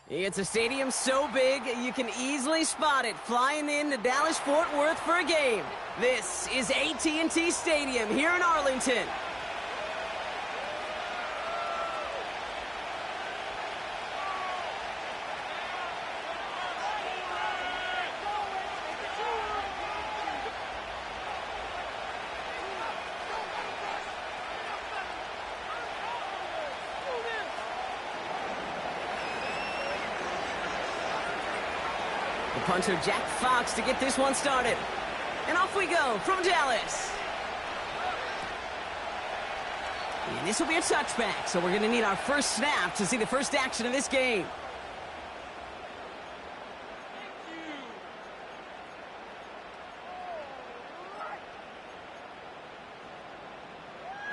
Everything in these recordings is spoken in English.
It's a stadium so big you can easily spot it flying into Dallas-Fort Worth for a game. This is AT&T Stadium here in Arlington. The punter, Jack Fox, to get this one started. And off we go from Dallas. And this will be a touchback, so we're going to need our first snap to see the first action of this game.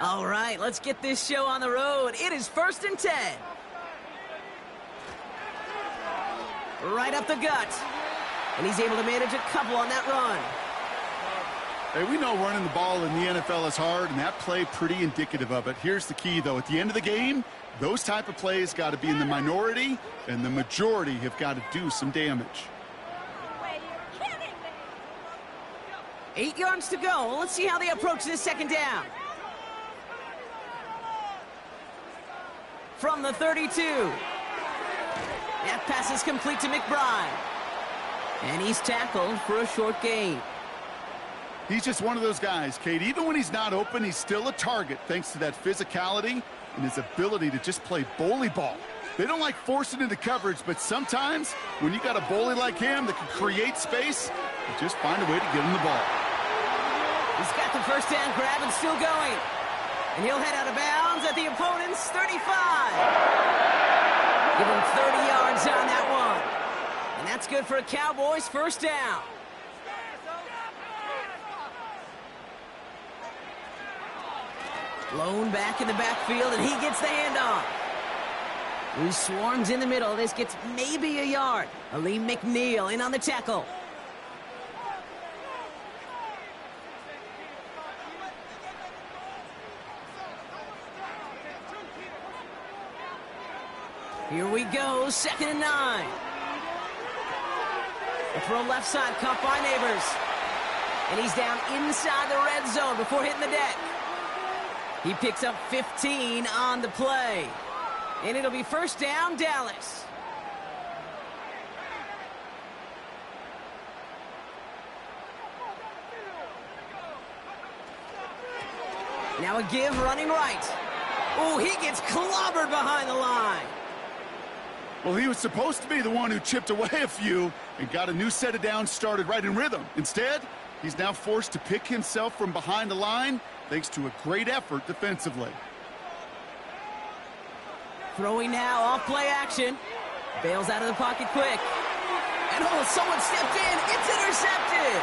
All right, let's get this show on the road. It is 1st and 10. Right up the gut. And he's able to manage a couple on that run. Hey, we know running the ball in the NFL is hard, and that play pretty indicative of it. Here's the key, though. At the end of the game, those type of plays got to be in the minority, and the majority have got to do some damage. 8 yards to go. Let's see how they approach this second down. From the 32. That pass is complete to McBride. And he's tackled for a short gain. He's just one of those guys, Kate. Even when he's not open, he's still a target thanks to that physicality and his ability to just play bully ball. They don't like forcing into coverage, but sometimes when you got a bully like him that can create space, you just find a way to get him the ball. He's got the first down grab and still going. And he'll head out of bounds at the opponent's 35. Give him 30 yards on that one. And that's good for a Cowboys first down. Blown back in the backfield, and he gets the handoff. He swarms in the middle. This gets maybe a yard. Ali McNeil in on the tackle. Here we go, 2nd and 9. The throw left side, caught by Neighbors. And he's down inside the red zone before hitting the deck. He picks up 15 on the play. And it'll be first down, Dallas. Now a give running right. Oh, he gets clobbered behind the line. Well, he was supposed to be the one who chipped away a few and got a new set of downs started right in rhythm. Instead, he's now forced to pick himself from behind the line thanks to a great effort defensively. Throwing now, off play action. Bails out of the pocket quick. And oh, someone stepped in. It's intercepted.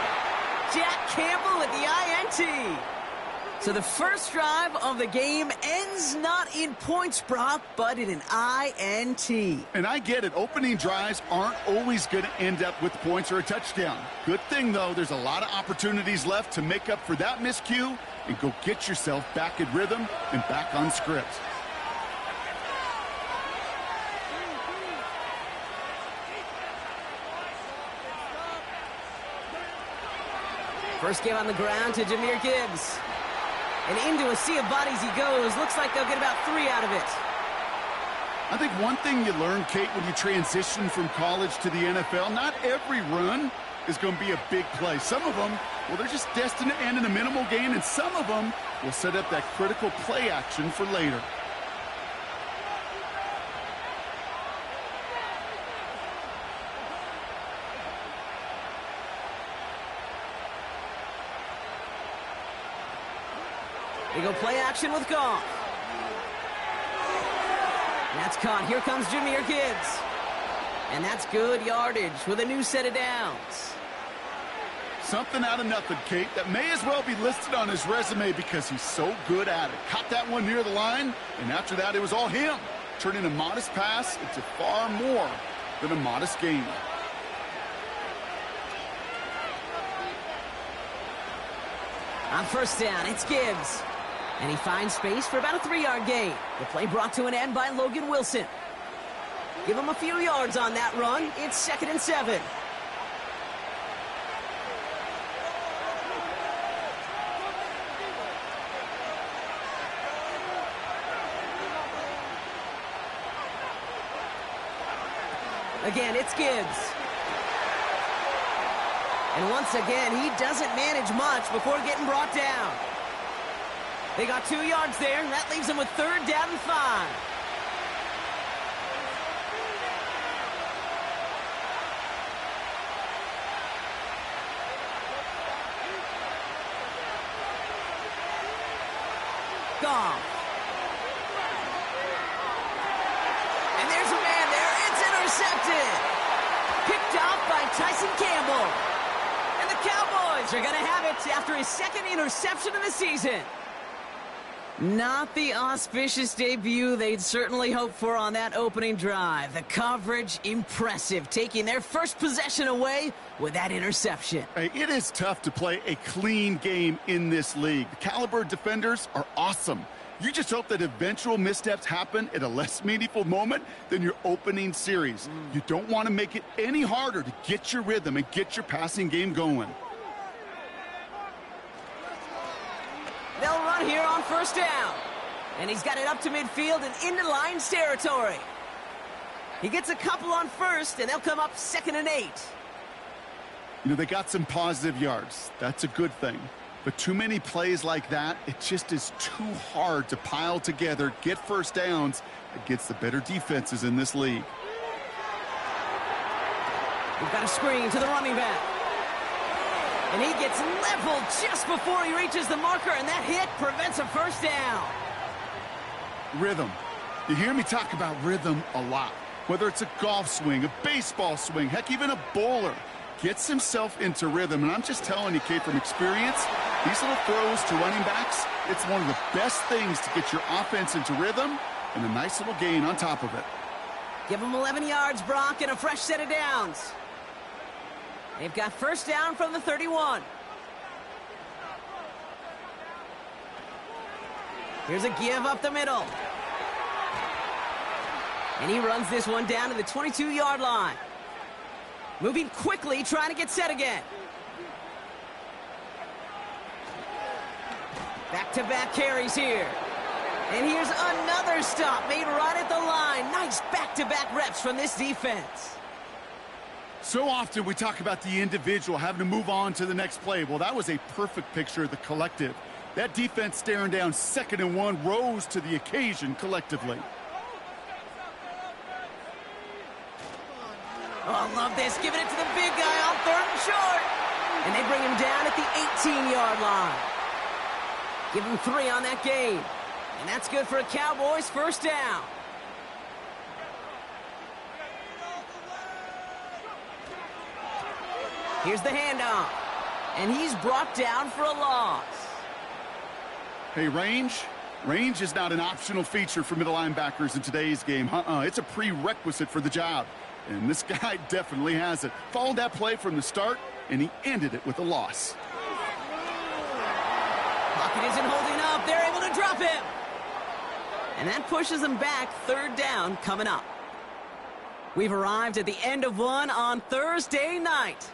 Jack Campbell with the INT. So the first drive of the game ends not in points, Brock, but in an INT. And I get it. Opening drives aren't always going to end up with points or a touchdown. Good thing, though, there's a lot of opportunities left to make up for that miscue and go get yourself back in rhythm and back on script. First game on the ground to Jahmyr Gibbs. And into a sea of bodies he goes. Looks like they'll get about 3 out of it. I think one thing you learn, Kate, when you transition from college to the NFL, not every run is going to be a big play. Some of them, well, they're just destined to end in a minimal gain, and some of them will set up that critical play action for later. They go play action with Goff. That's caught. Here comes Jahmyr Gibbs. And that's good yardage with a new set of downs. Something out of nothing, Kate, that may as well be listed on his resume because he's so good at it. Caught that one near the line, and after that it was all him. Turning a modest pass into far more than a modest gain. On first down, it's Gibbs. And he finds space for about a 3-yard gain. The play brought to an end by Logan Wilson. Give him a few yards on that run. It's 2nd and 7. Again, it's Gibbs. And once again, he doesn't manage much before getting brought down. They got 2 yards there. That leaves them with 3rd down and 5. Goff. And there's a man there. It's intercepted. Picked off by Tyson Campbell. And the Cowboys are going to have it after his 2nd interception of the season. Not the auspicious debut they'd certainly hoped for on that opening drive. The coverage, impressive, taking their first possession away with that interception. Hey, it is tough to play a clean game in this league. The caliber defenders are awesome. You just hope that eventual missteps happen at a less meaningful moment than your opening series. You don't want to make it any harder to get your rhythm and get your passing game going. They'll run here on 1st down. And he's got it up to midfield and into Lions territory. He gets a couple on 1st, and they'll come up 2nd and 8. You know, they got some positive yards. That's a good thing. But too many plays like that, it just is too hard to pile together, get 1st downs against the better defenses in this league. We've got a screen to the running back. And he gets leveled just before he reaches the marker, and that hit prevents a 1st down. Rhythm. You hear me talk about rhythm a lot. Whether it's a golf swing, a baseball swing, heck, even a bowler gets himself into rhythm. And I'm just telling you, Kate, from experience, these little throws to running backs, it's one of the best things to get your offense into rhythm and a nice little gain on top of it. Give him 11 yards, Brock, and a fresh set of downs. They've got 1st down from the 31. Here's a give up the middle. And he runs this one down to the 22-yard line. Moving quickly, trying to get set again. Back-to-back carries here. And here's another stop made right at the line. Nice back-to-back reps from this defense. So often we talk about the individual having to move on to the next play. Well, that was a perfect picture of the collective. That defense staring down 2nd and 1 rose to the occasion collectively. Oh, I love this. Giving it to the big guy on 3rd and short. And they bring him down at the 18-yard line. Give him 3 on that gain. And that's good for a Cowboys 1st down. Here's the handoff. And he's brought down for a loss. Hey, range is not an optional feature for middle linebackers in today's game. It's a prerequisite for the job. And this guy definitely has it. Followed that play from the start, and he ended it with a loss. Pocket isn't holding up. They're able to drop him. And that pushes them back. 3rd down coming up. We've arrived at the end of one on Thursday night.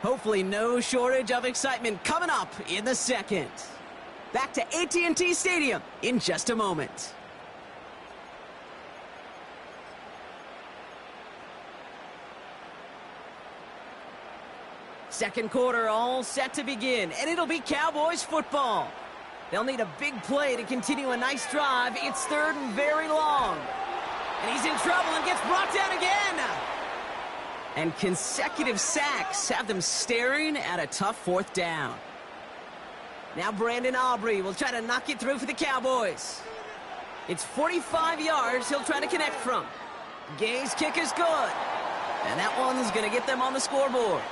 Hopefully no shortage of excitement coming up in the 2nd. Back to AT&T Stadium in just a moment. Second quarter all set to begin, and it'll be Cowboys football. They'll need a big play to continue a nice drive. It's 3rd and very long. And he's in trouble and gets brought down again. And consecutive sacks have them staring at a tough 4th down. Now Brandon Aubrey will try to knock it through for the Cowboys. It's 45 yards he'll try to connect from. Gay's kick is good. And that one's going to get them on the scoreboard.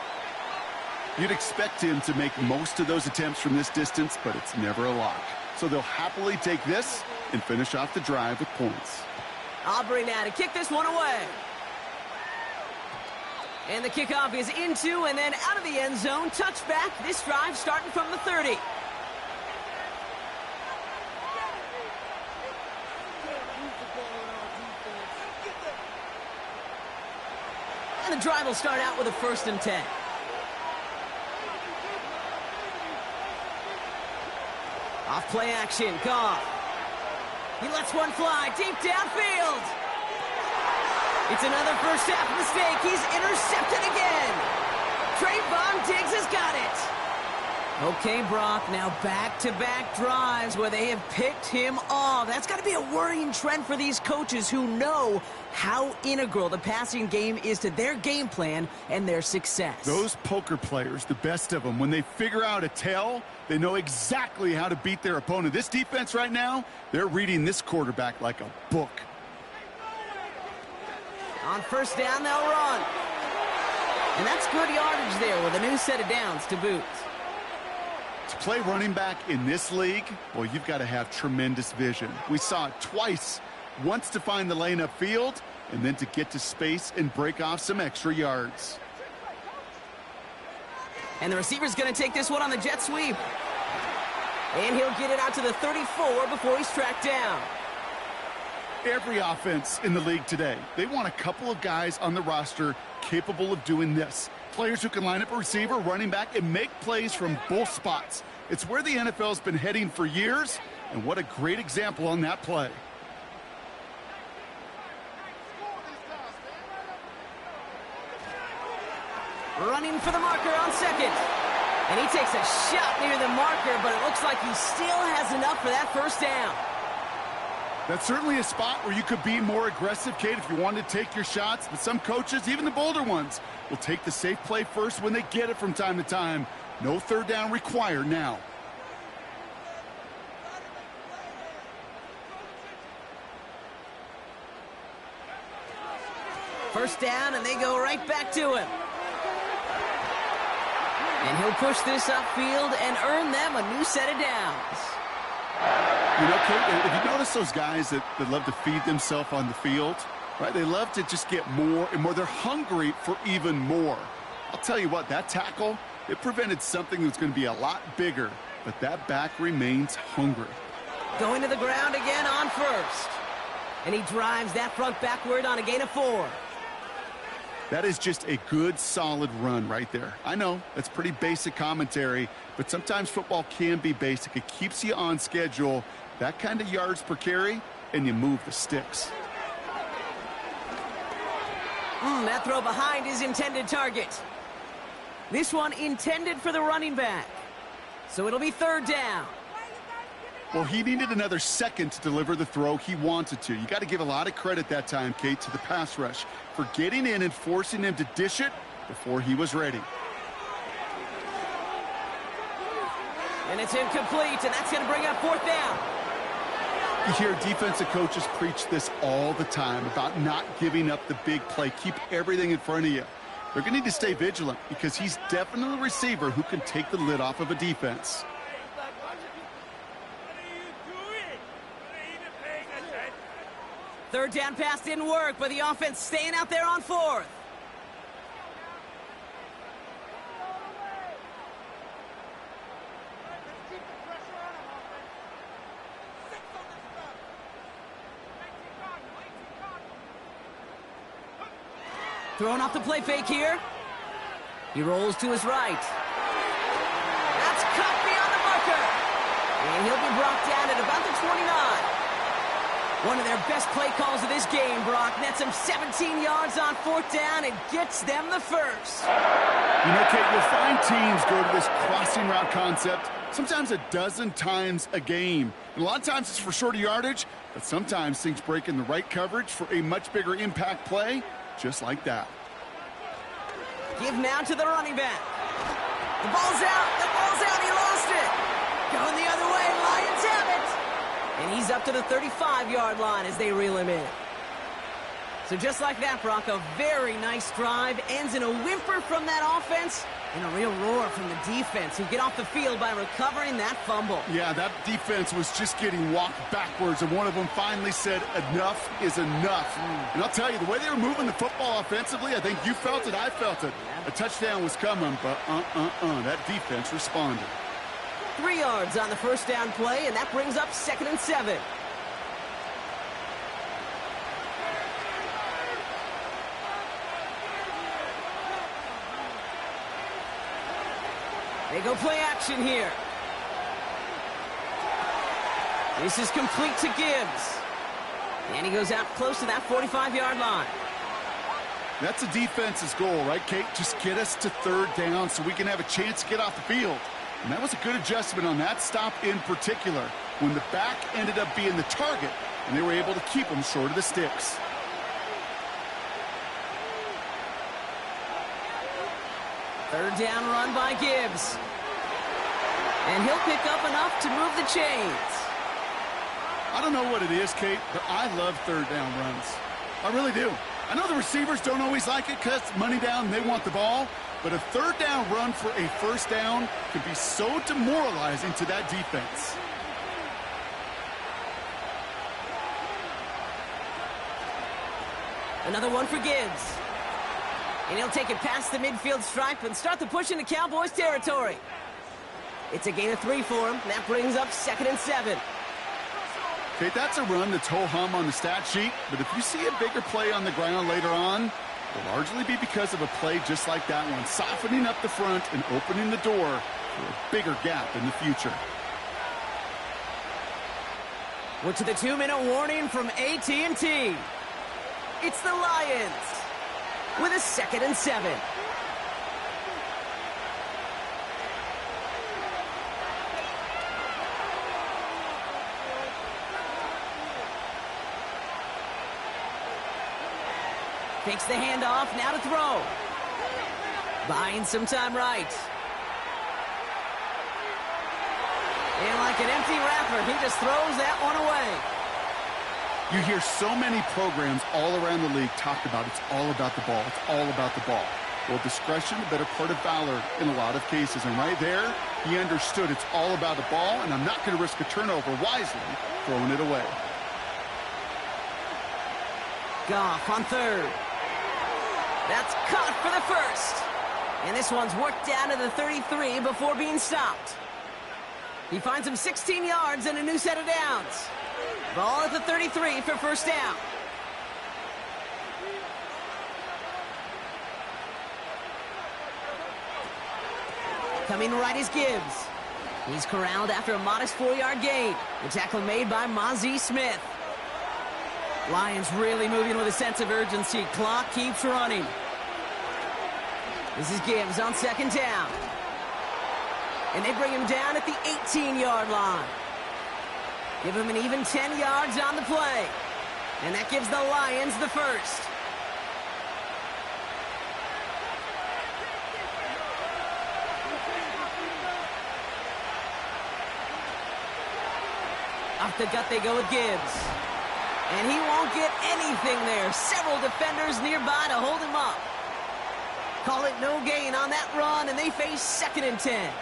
You'd expect him to make most of those attempts from this distance, but it's never a lock. So they'll happily take this and finish off the drive with points. Aubrey now to kick this one away. And the kickoff is into and then out of the end zone. Touchback. This drive starting from the 30. And the drive will start out with a 1st and 10. Off play action, Goff. He lets one fly deep downfield. It's another first half mistake. He's intercepted again. Trayvon Diggs has got it. Okay, Brock, now back-to-back drives where they have picked him off. That's got to be a worrying trend for these coaches who know how integral the passing game is to their game plan and their success. Those poker players, the best of them, when they figure out a tell, they know exactly how to beat their opponent. This defense right now, they're reading this quarterback like a book. On 1st down, they'll run. And that's good yardage there with a new set of downs to boot. To play running back in this league, well, you've got to have tremendous vision. We saw it twice. Once to find the lane upfield, and then to get to space and break off some extra yards. And the receiver's going to take this one on the jet sweep. And he'll get it out to the 34 before he's tracked down. Every offense in the league today, they want a couple of guys on the roster capable of doing this. Players who can line up a receiver, running back, and make plays from both spots. It's where the NFL's been heading for years, and what a great example on that play. Running for the marker on 2nd. And he takes a shot near the marker, but it looks like he still has enough for that 1st down. That's certainly a spot where you could be more aggressive, Kate, if you wanted to take your shots. But some coaches, even the bolder ones, will take the safe play first when they get it from time to time. No 3rd down required now. First down, and they go right back to him. And he'll push this upfield and earn them a new set of downs. You know, Kate, if you notice those guys that love to feed themselves on the field, right? They love to just get more and more. They're hungry for even more. I'll tell you what, that tackle, it prevented something that's going to be a lot bigger, but that back remains hungry. Going to the ground again on 1st. And he drives that front backward on a gain of 4. That is just a good, solid run right there. I know, that's pretty basic commentary, but sometimes football can be basic. It keeps you on schedule, that kind of yards per carry, and you move the sticks. That throw behind his intended target. This one intended for the running back. So it'll be 3rd down. Well, he needed another second to deliver the throw he wanted to. You got to give a lot of credit that time, Kate, to the pass rush for getting in and forcing him to dish it before he was ready. And it's incomplete, and that's going to bring up 4th down. You hear defensive coaches preach this all the time about not giving up the big play. Keep everything in front of you. They're going to need to stay vigilant because he's definitely a receiver who can take the lid off of a defense. Third down pass didn't work, but the offense staying out there on 4th. Throwing off the play fake here. He rolls to his right. That's cut beyond the marker. And he'll be brought down at about the 29. One of their best play calls of this game, Brock. Nets him 17 yards on 4th down and gets them the 1st. You know, Kate, you'll find teams go to this crossing route concept sometimes a dozen times a game. And a lot of times it's for shorter yardage, but sometimes things break in the right coverage for a much bigger impact play, just like that. Give now to the running back. The ball's out. The ball's out. He lost it. Going the other way. Lions have it. And he's up to the 35-yard line as they reel him in. So just like that, Brock, a very nice drive. Ends in a whimper from that offense and a real roar from the defense, who get off the field by recovering that fumble. Yeah, that defense was just getting walked backwards, and one of them finally said, enough is enough. And I'll tell you, the way they were moving the football offensively, I think you felt it, I felt it. A touchdown was coming, but that defense responded. 3 yards on the first down play, and that brings up 2nd and 7. They go play action here. This is complete to Gibbs. And he goes out close to that 45-yard line. That's a defense's goal, right, Kate? Just get us to third down so we can have a chance to get off the field. And that was a good adjustment on that stop in particular, when the back ended up being the target, and they were able to keep him short of the sticks. Third down run by Gibbs. And he'll pick up enough to move the chains. I don't know what it is, Kate, but I love third down runs. I really do. I know the receivers don't always like it because money down, they want the ball. But a third down run for a first down can be so demoralizing to that defense. Another one for Gibbs. And he'll take it past the midfield stripe and start the push into Cowboys territory. It's a gain of 3 for him. That brings up 2nd and 7. Okay, that's a run that's ho-hum on the stat sheet, but if you see a bigger play on the ground later on, it'll largely be because of a play just like that one, softening up the front and opening the door for a bigger gap in the future. We're to the 2-minute warning from AT&T. It's the Lions with a 2nd and 7. Takes the handoff, now to throw. Buying some time right. And like an empty wrapper, he just throws that one away. You hear so many programs all around the league talk about it's all about the ball, it's all about the ball. Well, discretion, the better part of valor in a lot of cases. And right there, he understood it's all about the ball, and I'm not going to risk a turnover wisely, throwing it away. Goff on third. That's caught for the first. And this one's worked down to the 33 before being stopped. He finds him 16 yards and a new set of downs. Ball at the 33 for first down. Coming right is Gibbs. He's corralled after a modest 4-yard gain. The tackle made by Mozzie Smith. Lions really moving with a sense of urgency. Clock keeps running. This is Gibbs on 2nd down. And they bring him down at the 18-yard line. Give him an even 10 yards on the play. And that gives the Lions the first. Off the gut they go with Gibbs. And he won't get anything there. Several defenders nearby to hold him up. Call it no gain on that run, and they face 2nd and 10.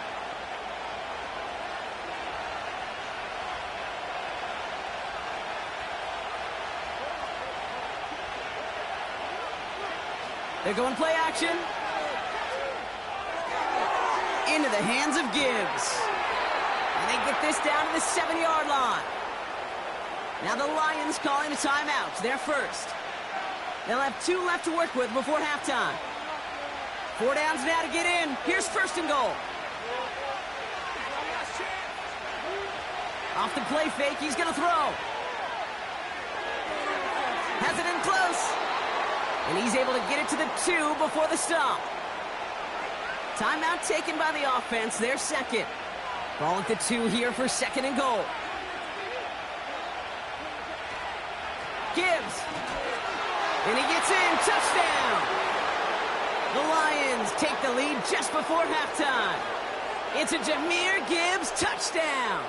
They're going play action. Into the hands of Gibbs. And they get this down to the 7-yard line. Now the Lions calling a timeout. They're first. They'll have 2 left to work with before halftime. 4 downs now to get in. Here's 1st and goal. Off the play fake, he's going to throw. Has it in close. And he's able to get it to the 2 before the stop. Timeout taken by the offense. They're second. Ball at the 2 here for 2nd and goal. Gibbs. And he gets in. Touchdown. The Lions take the lead just before halftime. It's a Jahmyr Gibbs touchdown.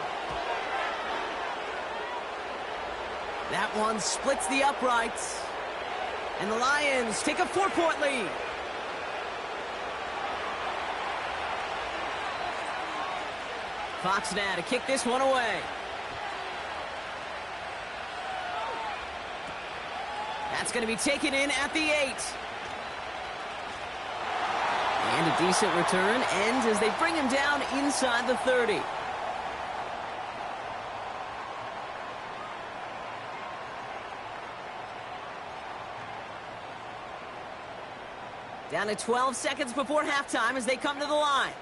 That one splits the uprights. And the Lions take a 4-point lead. Fox now to kick this one away. That's going to be taken in at the 8. And a decent return ends as they bring him down inside the 30. Down to 12 seconds before halftime as they come to the line.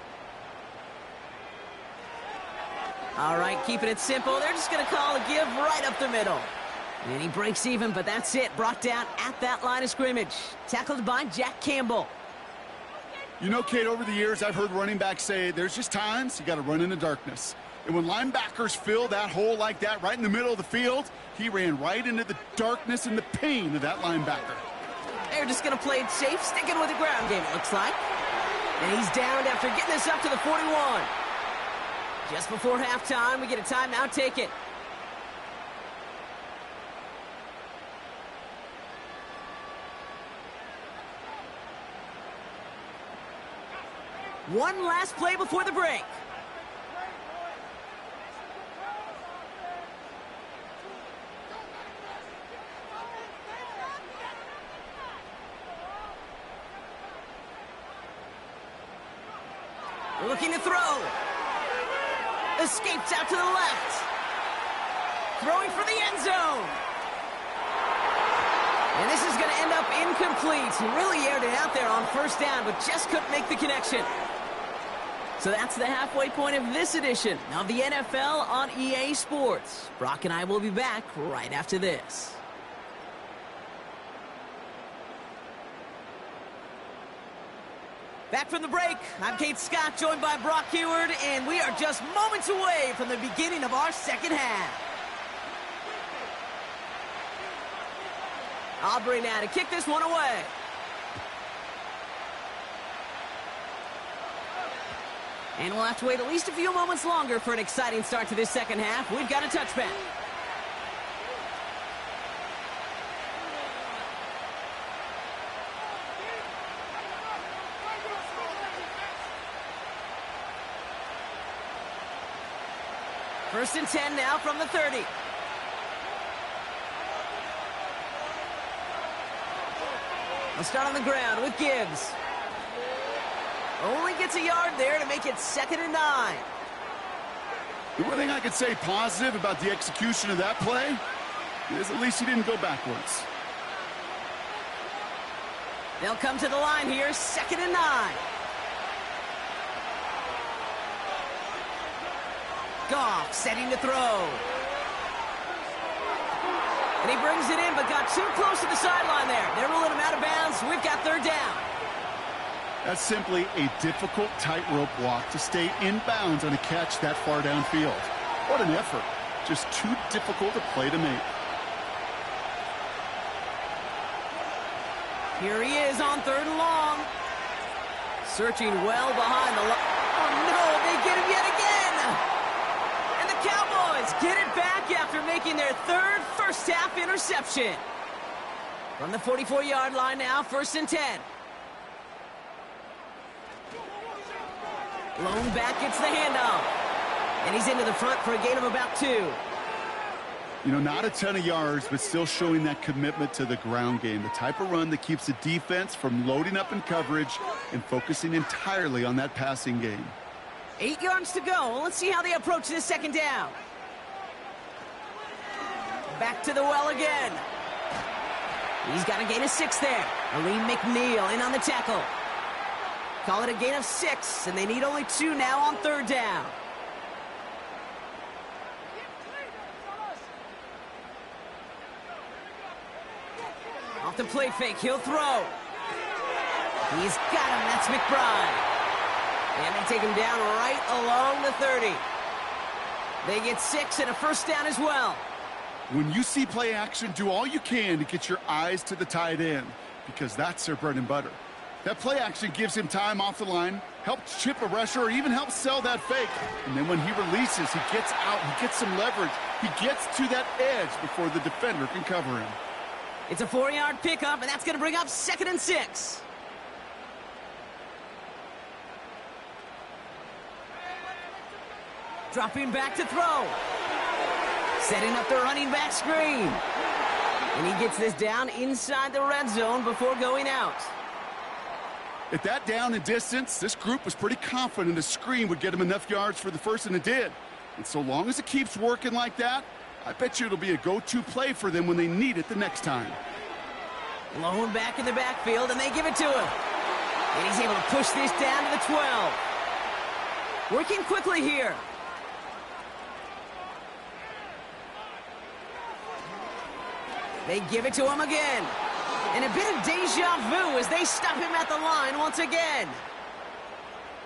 All right, keeping it simple. They're just going to call a give right up the middle. And he breaks even, but that's it. Brought down at that line of scrimmage. Tackled by Jack Campbell. You know, Kate, over the years, I've heard running backs say there's just times you got to run in the darkness. And when linebackers fill that hole like that right in the middle of the field, he ran right into the darkness and the pain of that linebacker. They're just going to play it safe, sticking with the ground game, it looks like. And he's downed after getting this up to the 41. Just before halftime, we get a timeout taken. One last play before the break. Looking to throw. Escapes out to the left. Throwing for the end zone. And this is going to end up incomplete. He really aired it out there on first down, but just couldn't make the connection. So that's the halfway point of this edition of the NFL on EA Sports. Brock and I will be back right after this. Back from the break, I'm Kate Scott, joined by Brock Heward, and we are just moments away from the beginning of our second half. Aubrey now to kick this one away. And we'll have to wait at least a few moments longer for an exciting start to this second half. We've got a touchback. First and 10 now from the 30. We'll start on the ground with Gibbs. Only gets a yard there to make it 2nd and 9. The one thing I could say positive about the execution of that play is at least he didn't go backwards. They'll come to the line here, 2nd and 9. Goff setting to throw. And he brings it in, but got too close to the sideline there. They're ruling him out of bounds. We've got 3rd down. That's simply a difficult tightrope walk to stay in bounds on a catch that far downfield. What an effort. Just too difficult a play to make. Here he is on 3rd and long. Searching well behind the line. Oh, no, they get him yet again. And the Cowboys get it back after making their 3rd first-half interception. From the 44-yard line now, 1st and 10. Lone back gets the handoff. And he's into the front for a gain of about 2. You know, not a ton of yards, but still showing that commitment to the ground game. The type of run that keeps the defense from loading up in coverage and focusing entirely on that passing game. 8 yards to go. Let's see how they approach this 2nd down. Back to the well again. He's got a gain of 6 there. Aleem McNeil in on the tackle. Call it a gain of 6, and they need only 2 now on 3rd down. Off the play fake, he'll throw. He's got him, that's McBride. And they take him down right along the 30. They get 6 and a 1st down as well. When you see play action, do all you can to get your eyes to the tight end, because that's their bread and butter. That play action gives him time off the line, helps chip a rusher, or even helps sell that fake. And then when he releases, he gets out, he gets some leverage. He gets to that edge before the defender can cover him. It's a 4-yard pickup, and that's going to bring up 2nd and 6. Dropping back to throw. Setting up the running back screen. And he gets this down inside the red zone before going out. At that down and distance, this group was pretty confident the screen would get him enough yards for the first, and it did. And so long as it keeps working like that, I bet you it'll be a go-to play for them when they need it the next time. Lone back in the backfield, and they give it to him. And he's able to push this down to the 12. Working quickly here. They give it to him again. And a bit of deja vu as they stop him at the line once again.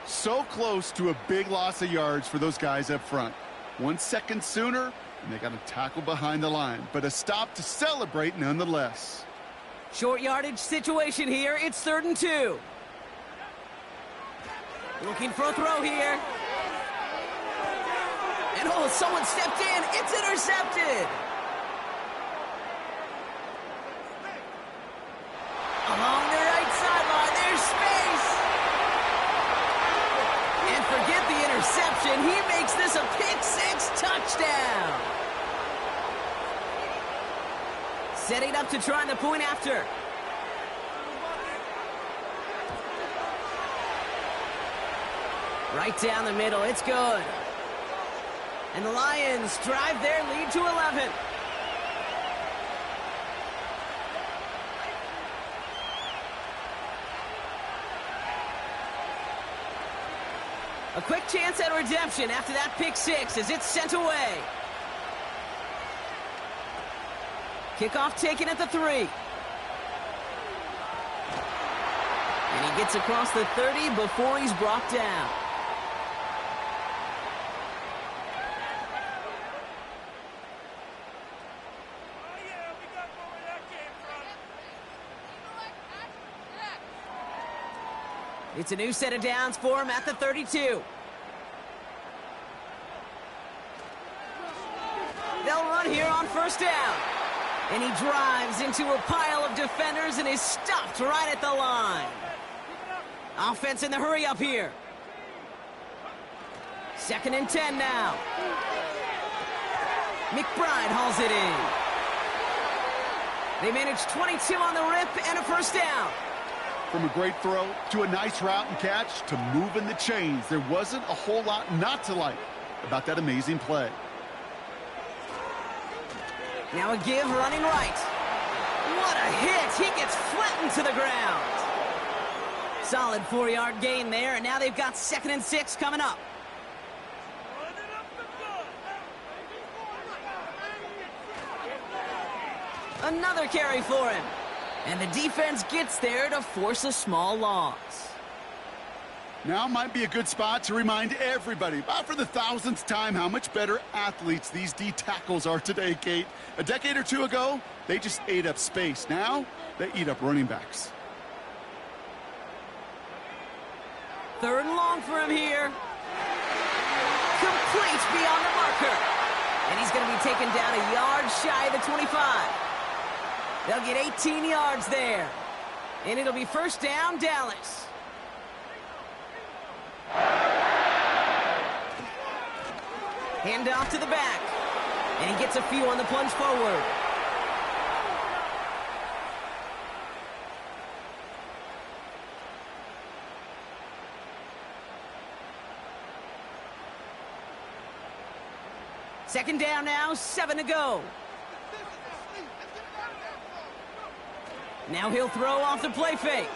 So close to a big loss of yards for those guys up front. 1 second sooner, and they got a tackle behind the line. But a stop to celebrate nonetheless. Short yardage situation here. It's 3rd and 2. Looking for a throw here. And oh, someone stepped in. It's intercepted. Along the right sideline, there's space. And forget the interception. He makes this a pick-6 touchdown. Setting up to try the point after. Right down the middle. It's good. And the Lions drive their lead to 11. A quick chance at redemption after that pick-6 as it's sent away. Kickoff taken at the 3. And he gets across the 30 before he's brought down. It's a new set of downs for him at the 32. They'll run here on 1st down. And he drives into a pile of defenders and is stopped right at the line. Offense in the hurry up here. 2nd and 10 now. McBride hauls it in. They manage 22 on the rip and a 1st down. From a great throw to a nice route and catch to moving the chains, there wasn't a whole lot not to like about that amazing play. Now a give running right. What a hit. He gets flattened to the ground. Solid 4-yard gain there, and now they've got 2nd and 6 coming up. Another carry for him. And the defense gets there to force a small loss. Now might be a good spot to remind everybody, about for the 1000th time, how much better athletes these D tackles are today, Kate. A decade or two ago, they just ate up space. Now, they eat up running backs. 3rd and long for him here. Complete beyond the marker. And he's going to be taken down a yard shy of the 25. They'll get 18 yards there. And it'll be 1st down, Dallas. Hand off to the back. And he gets a few on the plunge forward. Second down now, 7 to go. Now he'll throw off the play fake.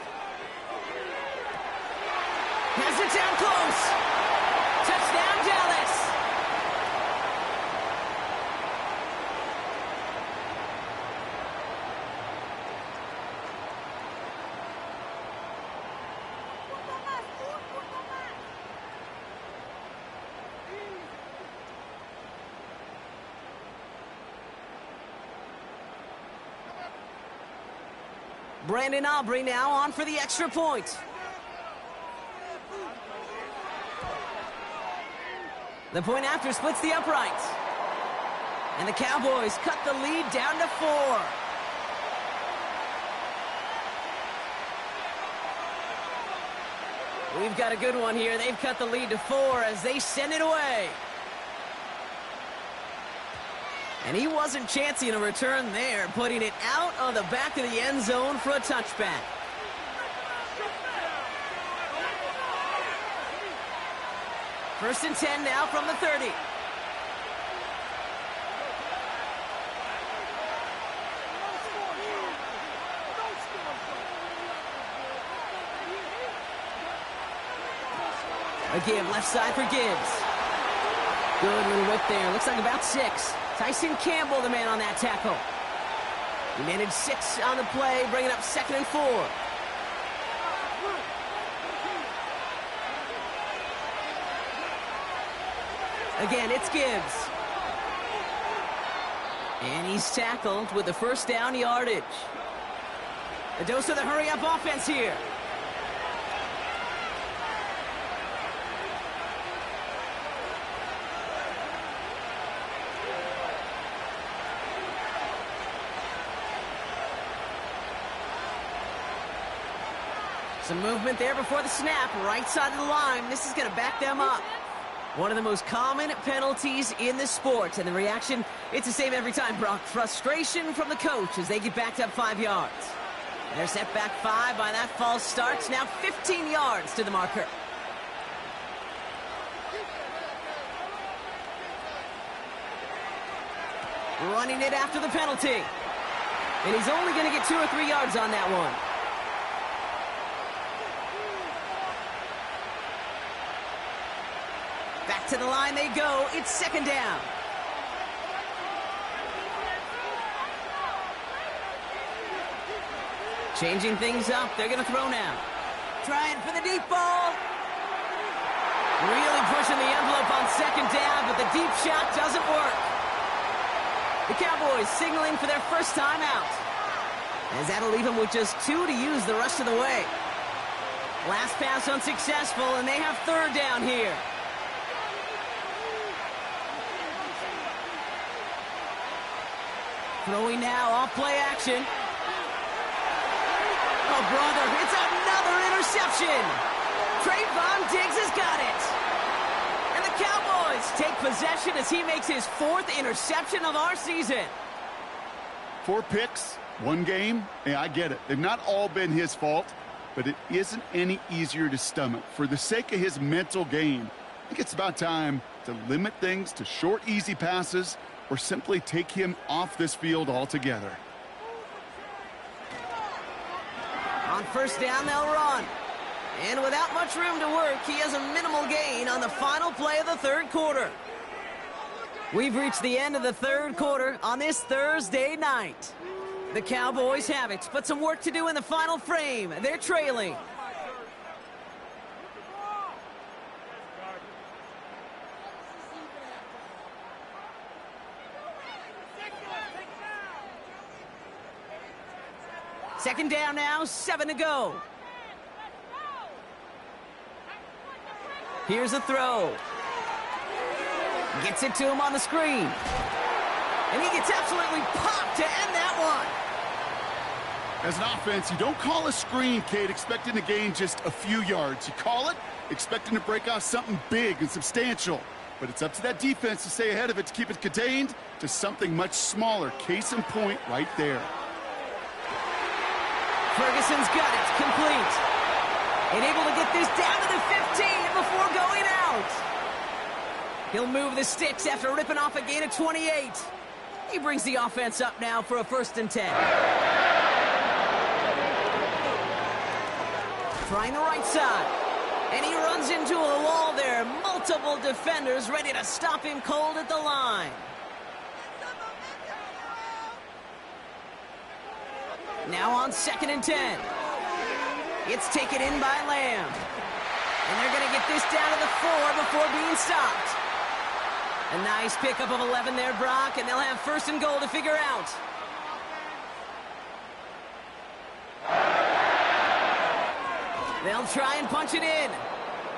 Has it down close. Touchdown, Dallas. Brandon Aubrey now on for the extra point. The point after splits the uprights. And the Cowboys cut the lead down to 4. We've got a good one here. They've cut the lead to 4 as they send it away. And he wasn't chancing a return there, putting it out on the back of the end zone for a touchback. First and 10 now from the 30. A give left side for Gibbs. Good little whip there. Looks like about 6. Tyson Campbell, the man on that tackle. He managed 6 on the play, bringing up 2nd and 4. Again, it's Gibbs. And he's tackled with the first down yardage. A dose of the hurry-up offense here. Some movement there before the snap, right side of the line. This is going to back them up. One of the most common penalties in the sport, and the reaction, it's the same every time, Brock. Frustration from the coach as they get backed up 5 yards. They're set back 5 by that false start. Now 15 yards to the marker. Running it after the penalty. And he's only going to get 2 or 3 yards on that one. Back to the line they go. It's 2nd down. Changing things up. They're going to throw now. Trying for the deep ball. Really pushing the envelope on 2nd down, but the deep shot doesn't work. The Cowboys signaling for their first time out. As that'll leave them with just 2 to use the rest of the way. Last pass unsuccessful, and they have 3rd down here. Throwing now, off play action. Oh, brother, it's another interception. Trayvon Diggs has got it. And the Cowboys take possession as he makes his 4th interception of our season. 4 picks, 1 game. Yeah, I get it. They've not all been his fault, but it isn't any easier to stomach. For the sake of his mental game, I think it's about time to limit things to short, easy passes or simply take him off this field altogether. On 1st down, they'll run. And without much room to work, he has a minimal gain on the final play of the 3rd quarter. We've reached the end of the 3rd quarter on this Thursday night. The Cowboys have it, but some work to do in the final frame. They're trailing. Second down now, 7 to go. Here's a throw. Gets it to him on the screen. And he gets absolutely popped to end that one. As an offense, you don't call a screen, Kate, expecting to gain just a few yards. You call it expecting to break off something big and substantial. But it's up to that defense to stay ahead of it, to keep it contained to something much smaller. Case in point right there. Ferguson's got it, complete. And able to get this down to the 15 before going out. He'll move the sticks after ripping off a gain of 28. He brings the offense up now for a 1st and 10. Trying the right side. And he runs into a wall there. Multiple defenders ready to stop him cold at the line. Now on 2nd and 10. It's taken in by Lamb. And they're going to get this down to the 4 before being stopped. A nice pickup of 11 there, Brock, and they'll have 1st and goal to figure out. They'll try and punch it in.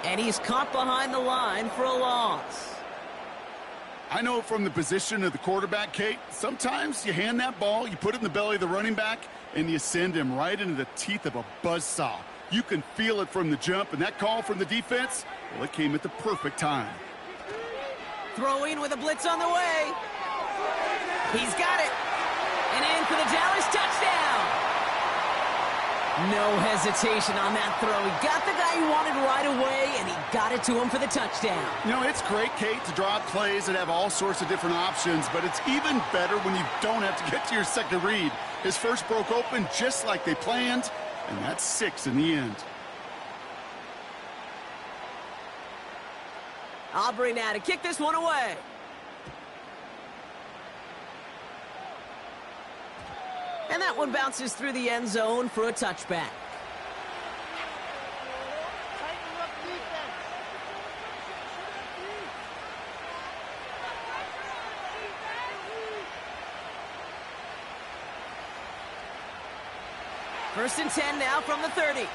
And he's caught behind the line for a loss. I know from the position of the quarterback, Kate, sometimes you hand that ball, you put it in the belly of the running back, and you send him right into the teeth of a buzzsaw. You can feel it from the jump, and that call from the defense, well, it came at the perfect time. Throwing with a blitz on the way. He's got it. And in for the Dallas touchdown. No hesitation on that throw. He got the guy he wanted right away, and he got it to him for the touchdown. You know, it's great, Kate, to draw up plays that have all sorts of different options, but it's even better when you don't have to get to your second read. His first broke open just like they planned, and that's 6 in the end. Aubrey now to kick this one away. And that one bounces through the end zone for a touchback. First and 10 now from the 30.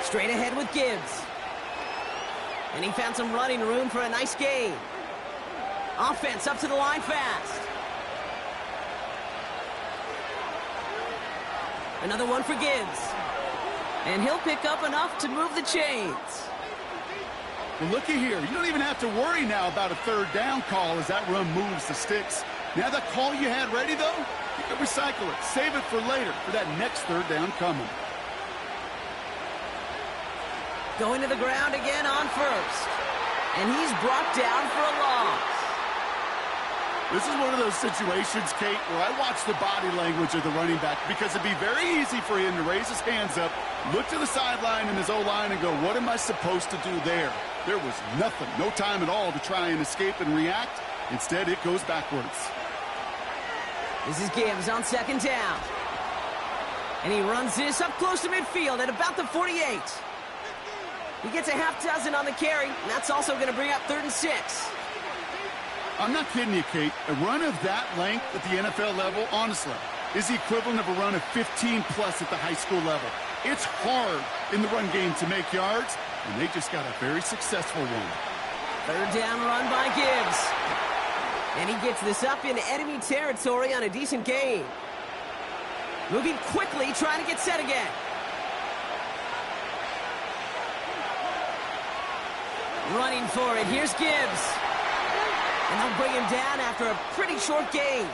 Straight ahead with Gibbs. And he found some running room for a nice gain. Offense up to the line fast. Another one for Gibbs. And he'll pick up enough to move the chains. Well, looky here. You don't even have to worry now about a third down call as that run moves the sticks. Now that call you had ready, though, you can recycle it. Save it for later for that next third down coming. Going to the ground again on first. And he's brought down for a loss. This is one of those situations, Kate, where I watch the body language of the running back because it'd be very easy for him to raise his hands up, look to the sideline in his O-line and go, what am I supposed to do there? There was nothing, no time at all to try and escape and react. Instead, it goes backwards. This is Gibbs on second down. And he runs this up close to midfield at about the 48. He gets a half dozen on the carry, and that's also going to bring up 3rd and 6. I'm not kidding you, Kate. A run of that length at the NFL level, honestly, is the equivalent of a run of 15-plus at the high school level. It's hard in the run game to make yards, and they just got a very successful one. 3rd down run by Gibbs. And he gets this up into enemy territory on a decent gain. Moving quickly, trying to get set again. Running for it. Here's Gibbs. And they'll bring him down after a pretty short gain.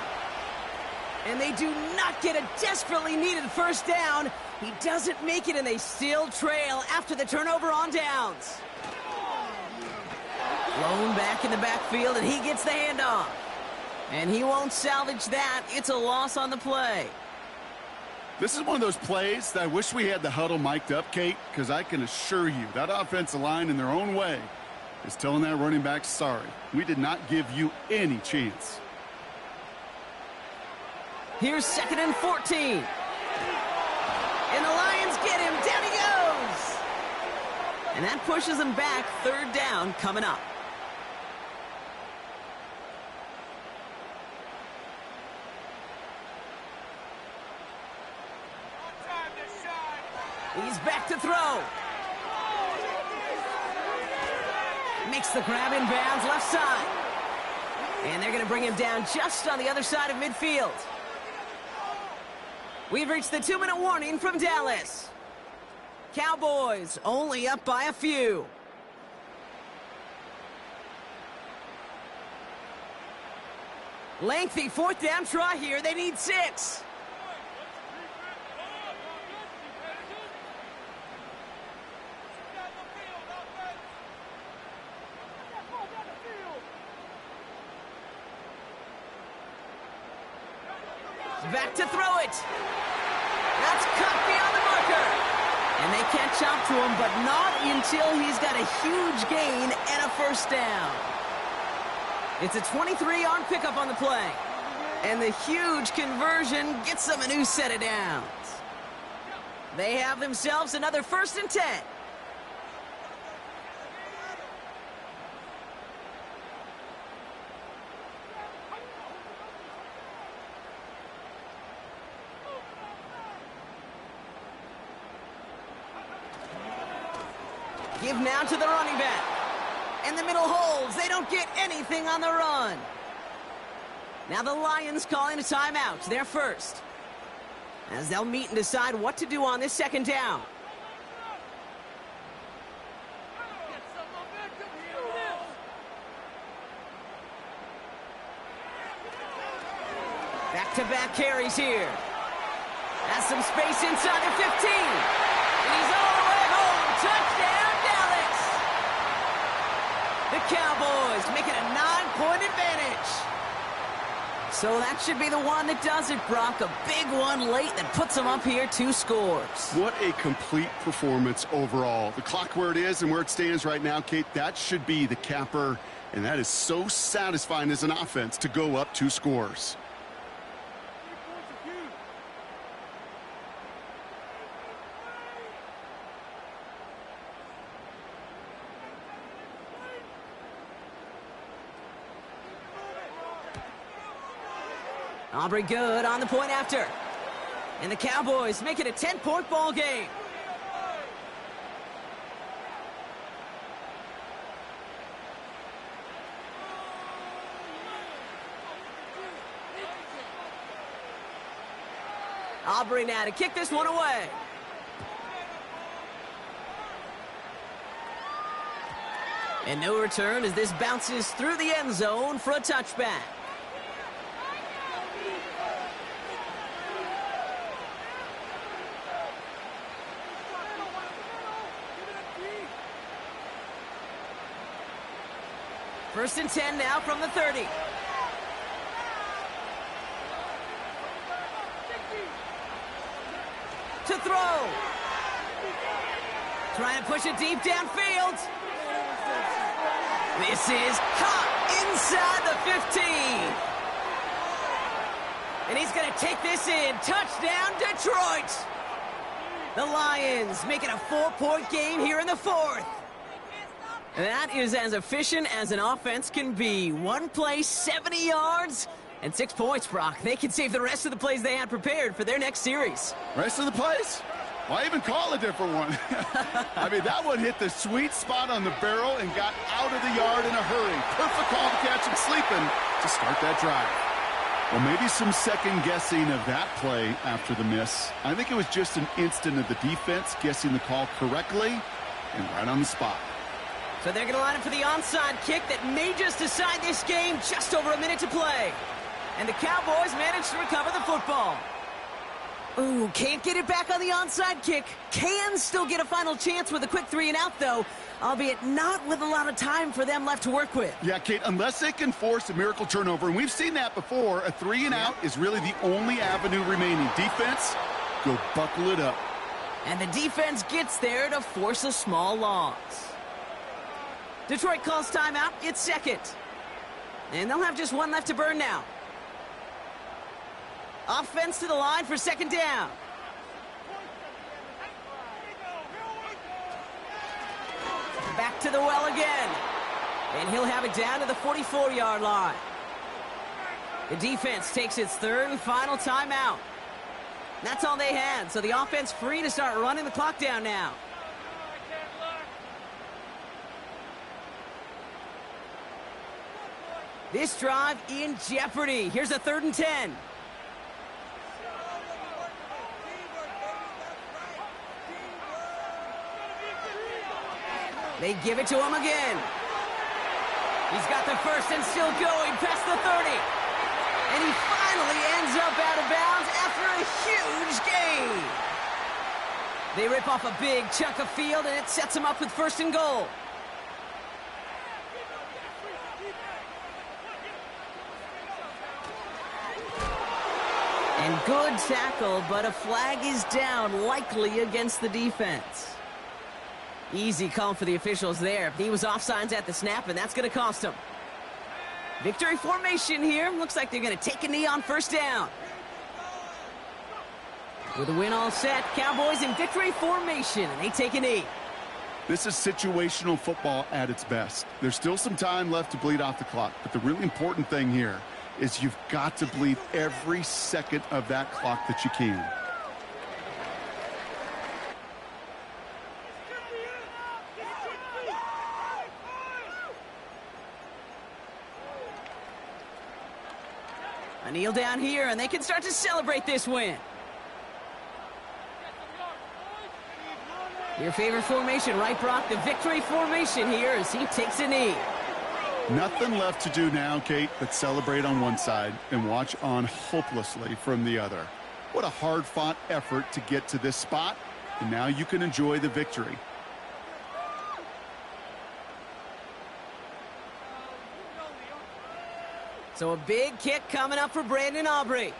And they do not get a desperately needed first down. He doesn't make it, and they still trail after the turnover on downs. Blown back in the backfield, and he gets the handoff. And he won't salvage that. It's a loss on the play. This is one of those plays that I wish we had the huddle mic'd up, Kate, because I can assure you that offensive line in their own way is telling that running back, sorry, we did not give you any chance. Here's 2nd and 14. And the Lions get him. Down he goes. And that pushes him back. 3rd down coming up. He's back to throw. Makes the grab in bounds left side. And they're going to bring him down just on the other side of midfield. We've reached the 2-minute warning from Dallas. Cowboys only up by a few. Lengthy 4th down try here. They need 6. Back to throw it. That's cut beyond the marker. And they catch up to him, but not until he's got a huge gain and a first down. It's a 23-yard pickup on the play. And the huge conversion gets them a new set of downs. They have themselves another 1st and 10. Give now to the running back. And the middle holds. They don't get anything on the run. Now the Lions calling a timeout. They're first. As they'll meet and decide what to do on this 2nd down. Back-to-back carries here. Has some space inside the 15. And he's all the way home. Touchdown, Dallas. The Cowboys make it a 9-point advantage. So that should be the one that does it, Brock. A big one late that puts them up here 2 scores. What a complete performance overall. The clock where it is and where it stands right now, Kate, that should be the capper. And that is so satisfying as an offense to go up 2 scores. Aubrey good on the point after. And the Cowboys make it a 10-point ball game. Aubrey now to kick this one away. And no return as this bounces through the end zone for a touchback. First and 10 now from the 30. To throw. Trying to push it deep downfield. This is caught inside the 15. And he's going to take this in. Touchdown, Detroit. The Lions make it a 4-point game here in the 4th. That is as efficient as an offense can be. One play, 70 yards, and 6 points, Brock. They can save the rest of the plays they had prepared for their next series. Rest of the plays? Why even call a different one? I mean, that one hit the sweet spot on the barrel and got out of the yard in a hurry. Perfect call to catch him sleeping to start that drive. Well, maybe some second guessing of that play after the miss. I think it was just an instant of the defense guessing the call correctly and right on the spot. So they're going to line up for the onside kick that may just decide this game. Just over a minute to play. And the Cowboys manage to recover the football. Ooh, can't get it back on the onside kick. Can still get a final chance with a quick 3-and-out, though, albeit not with a lot of time for them left to work with. Yeah, Kate, unless they can force a miracle turnover, and we've seen that before, a 3-and-out is really the only avenue remaining. Defense, go buckle it up. And the defense gets there to force a small loss. Detroit calls timeout. It's second. And they'll have just one left to burn now. Offense to the line for second down. Back to the well again. And he'll have it down to the 44-yard line. The defense takes its third and final timeout. That's all they had, so the offense free to start running the clock down now. This drive in jeopardy. Here's a 3rd and 10. They give it to him again. He's got the first and still going past the 30. And he finally ends up out of bounds after a huge gain. They rip off a big chunk of field, and it sets him up with 1st and goal. And good tackle, but a flag is down, likely against the defense. Easy call for the officials there. He was offsides at the snap, and that's going to cost him. Victory formation here. Looks like they're going to take a knee on 1st down. With a win all set, Cowboys in victory formation, and they take a knee. This is situational football at its best. There's still some time left to bleed off the clock, but the really important thing here is you've got to bleed every second of that clock that you can. A kneel down here, and they can start to celebrate this win. Your favorite formation, right, Brock? The victory formation here as he takes a knee. Nothing left to do now, Kate, but celebrate on one side and watch on hopelessly from the other. What a hard-fought effort to get to this spot, and now you can enjoy the victory. So a big kick coming up for Brandon Aubrey.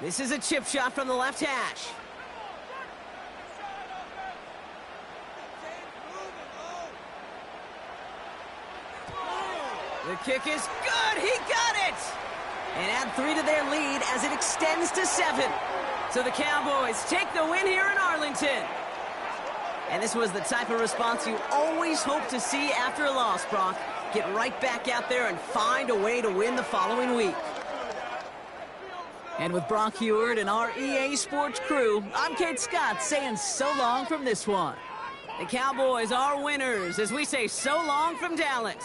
This is a chip shot from the left hash. The kick is good. He got it. And add 3 to their lead as it extends to 7. So the Cowboys take the win here in Arlington. And this was the type of response you always hope to see after a loss, Brock. Get right back out there and find a way to win the following week. And with Brock Heward and our EA Sports crew, I'm Kate Scott saying so long from this one. The Cowboys are winners as we say so long from Dallas.